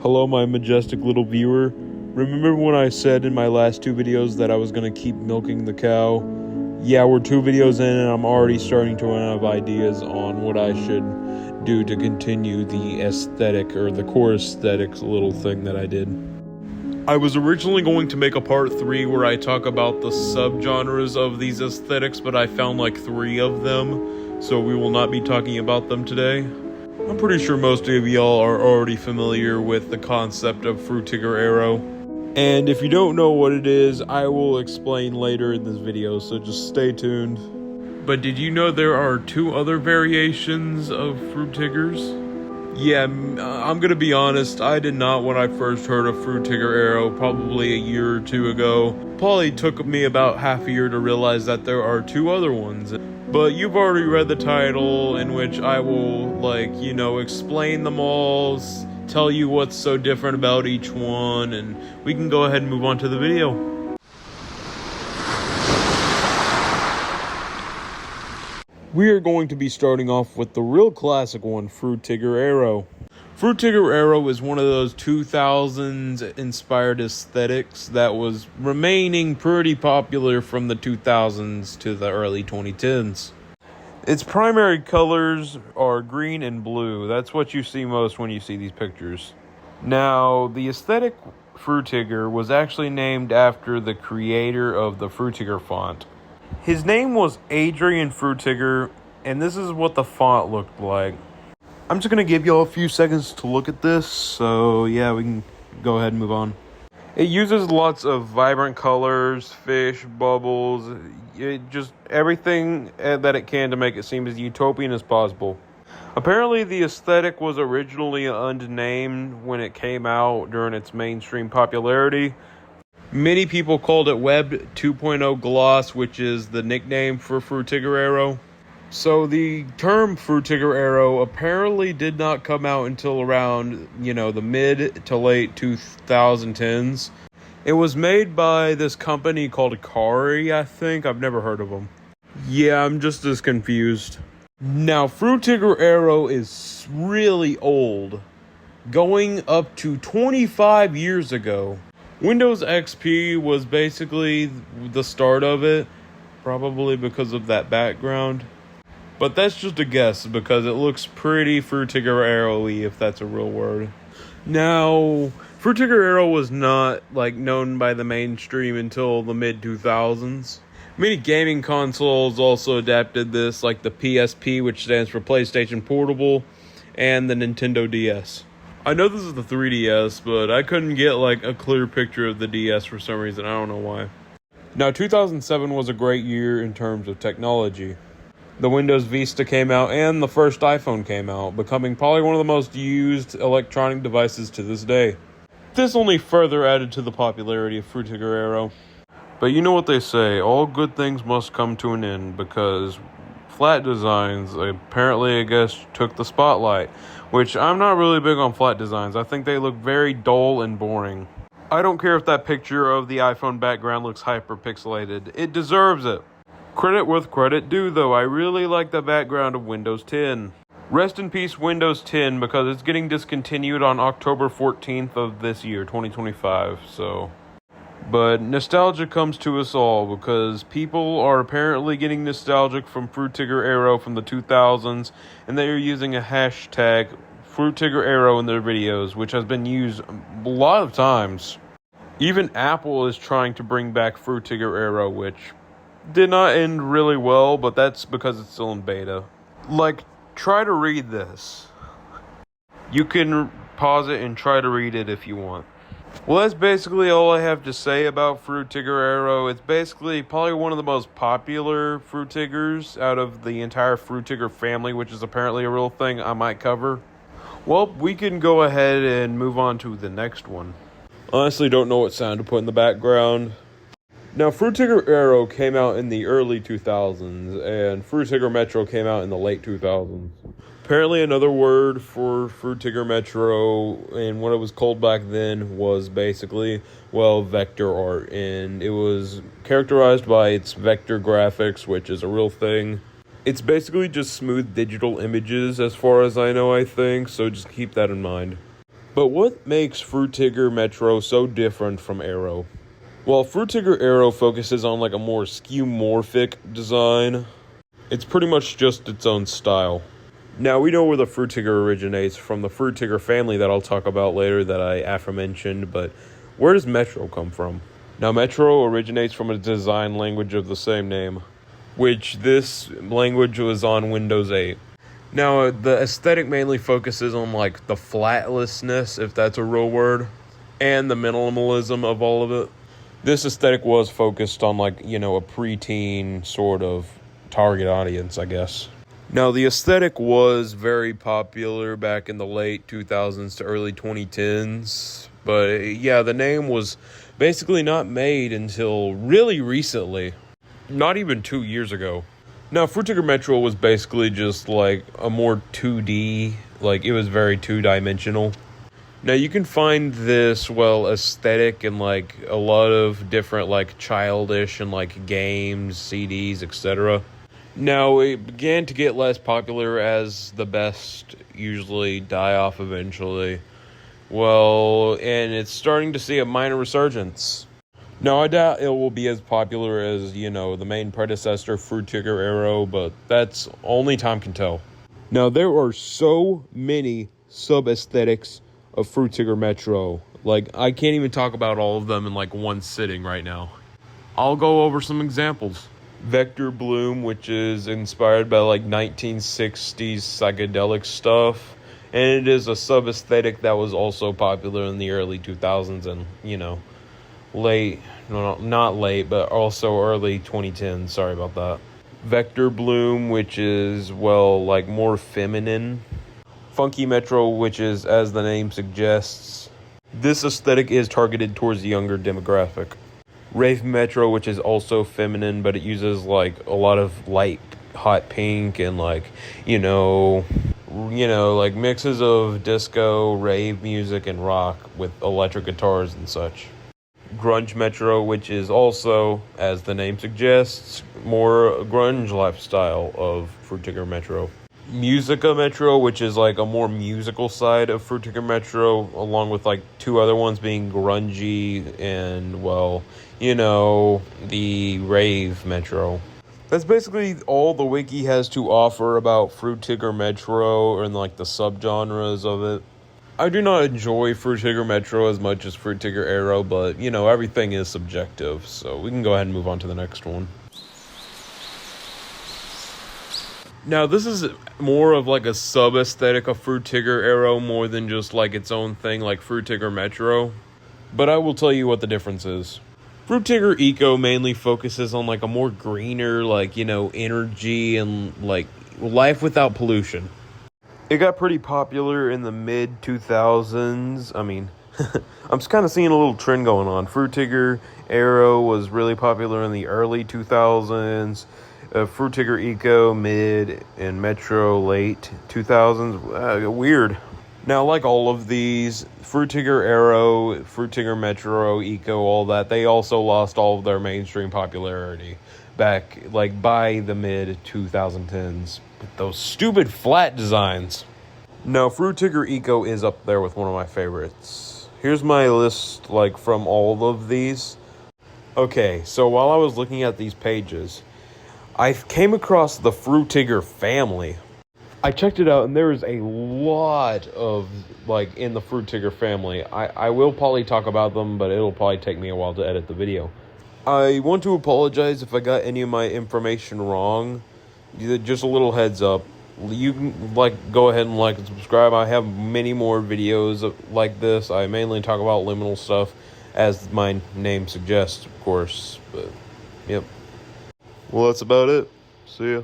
Hello, my majestic little viewer. Remember when I said in my last two videos that I was going to keep milking the cow? Yeah, we're 2 videos in and I'm already starting to run out of ideas on what I should do to continue the aesthetic or the core aesthetics little thing that I did. I was originally going to make a part 3 where I talk about the subgenres of these aesthetics, but I found like 3 of them, so we will not be talking about them today. I'm pretty sure most of y'all are already familiar with the concept of Frutiger Trio, and if you don't know what it is, I will explain later in this video, so just stay tuned. But did you know there are 2 other variations of Frutigers? Yeah, I'm gonna be honest, I did not when I first heard of Frutiger Trio probably a year or 2 ago. Probably took me about half a year to realize that there are 2 other ones. But you've already read the title, in which I will, explain them all, tell you what's so different about each one, and we can go ahead and move on to the video. We are going to be starting off with the real classic one, Frutiger Trio. Frutiger Trio is one of those 2000s inspired aesthetics that was remaining pretty popular from the 2000s to the early 2010s. Its primary colors are green and blue. That's what you see most when you see these pictures. Now, the aesthetic Frutiger was actually named after the creator of the Frutiger font. His name was Adrian Frutiger, and this is what the font looked like. I'm just going to give y'all a few seconds to look at this, so yeah, we can go ahead and move on. It uses lots of vibrant colors, fish, bubbles, just everything that it can to make it seem as utopian as possible. Apparently, the aesthetic was originally unnamed when it came out during its mainstream popularity. Many people called it Web 2.0 Gloss, which is the nickname for Frutiger Trio. So the term Frutiger Trio apparently did not come out until around, the mid to late 2010s. It was made by this company called Kari, I think. I've never heard of them. Yeah, I'm just as confused. Now, Frutiger Trio is really old, going up to 25 years ago. Windows XP was basically the start of it, probably because of that background. But that's just a guess, because it looks pretty Frutiger Trio-y, if that's a real word. Now, Frutiger Trio was not, known by the mainstream until the mid-2000s. Many gaming consoles also adapted this, like the PSP, which stands for PlayStation Portable, and the Nintendo DS. I know this is the 3DS, but I couldn't get, a clear picture of the DS for some reason. I don't know why. Now, 2007 was a great year in terms of technology. The Windows Vista came out, and the first iPhone came out, becoming probably one of the most used electronic devices to this day. This only further added to the popularity of Frutiger Trio. But you know what they say, all good things must come to an end, because flat designs apparently, I guess, took the spotlight. Which, I'm not really big on flat designs. I think they look very dull and boring. I don't care if that picture of the iPhone background looks hyper-pixelated. It deserves it. Credit with credit due, though. I really like the background of Windows 10. Rest in peace, Windows 10, because it's getting discontinued on October 14th of this year, 2025, so... But nostalgia comes to us all, because people are apparently getting nostalgic from Frutiger Trio from the 2000s, and they are using a hashtag Frutiger Trio in their videos, which has been used a lot of times. Even Apple is trying to bring back Frutiger Trio, which did not end really well, but that's because it's still in beta. Try to read this. You can pause it and try to read it if you want. Well, that's basically all I have to say about Frutiger Trio. It's basically probably one of the most popular Frutigers out of the entire Frutiger family, which is apparently a real thing I might cover. Well, we can go ahead and move on to the next one. Honestly, don't know what sound to put in the background. Now, Frutiger Trio came out in the early 2000s, and Frutiger Metro came out in the late 2000s. Apparently, another word for Frutiger Metro, and what it was called back then, was basically, vector art. And it was characterized by its vector graphics, which is a real thing. It's basically just smooth digital images, as far as I know, I think, so just keep that in mind. But what makes Frutiger Metro so different from Aero? While Frutiger Aero focuses on like a more skeuomorphic design, it's pretty much just its own style. Now, we know where the Frutiger originates from the Frutiger family that I'll talk about later that I aforementioned, but where does Metro come from? Now, Metro originates from a design language of the same name, which this language was on Windows 8. Now, the aesthetic mainly focuses on like the flatlessness, if that's a real word, and the minimalism of all of it. This aesthetic was focused on like, a preteen sort of target audience, I guess. Now, the aesthetic was very popular back in the late 2000s to early 2010s, but yeah, the name was basically not made until really recently, not even 2 years ago. Now, Frutiger Metro was basically just like a more 2D, like it was very two-dimensional. Now, you can find this, aesthetic in like a lot of different like childish and like games, CDs, etc. Now, it began to get less popular as the best usually die off eventually. And it's starting to see a minor resurgence. Now, I doubt it will be as popular as, the main predecessor, Frutiger Aero, but that's only time can tell. Now, there are so many sub-aesthetics of Frutiger Metro. Like, I can't even talk about all of them in, like, one sitting right now. I'll go over some examples. Vector Bloom, which is inspired by, like, 1960s psychedelic stuff. And it is a sub-aesthetic that was also popular in the early 2000s and, not late, but also early 2010s. Sorry about that. Vector Bloom, which is, more feminine. Funky Metro, which is, as the name suggests, this aesthetic is targeted towards the younger demographic. Rave Metro, which is also feminine, but it uses, a lot of light, hot pink and, mixes of disco, rave music, and rock with electric guitars and such. Grunge Metro, which is also, as the name suggests, more grunge lifestyle of Frutiger Metro. Musica Metro, which is like a more musical side of Frutiger Metro, along with like two other ones being grungy and, the rave Metro. That's basically all the wiki has to offer about Frutiger Metro and like the subgenres of it. I do not enjoy Frutiger Metro as much as Frutiger Aero, but, everything is subjective, so we can go ahead and move on to the next one. Now, this is more of like a sub-aesthetic of Frutiger Aero more than just like its own thing like Frutiger Metro, but I will tell you what the difference is. Frutiger Eco mainly focuses on like a more greener, energy and like life without pollution. It got pretty popular in the mid-2000s. I mean, I'm just kind of seeing a little trend going on. Frutiger Aero was really popular in the early 2000s. Frutiger Eco, mid, and Metro, late 2000s. Weird. Now, like all of these, Frutiger Aero, Frutiger Metro, Eco, all that, they also lost all of their mainstream popularity back, by the mid-2010s. Those stupid flat designs. Now, Frutiger Eco is up there with one of my favorites. Here's my list, from all of these. Okay, so while I was looking at these pages, I came across the Frutiger family. I checked it out, and there is a lot of, in the Frutiger family. I will probably talk about them, but it'll probably take me a while to edit the video. I want to apologize if I got any of my information wrong. Just a little heads up. You can, go ahead and like and subscribe. I have many more videos like this. I mainly talk about liminal stuff, as my name suggests, of course. But, yep. Well, that's about it. See ya.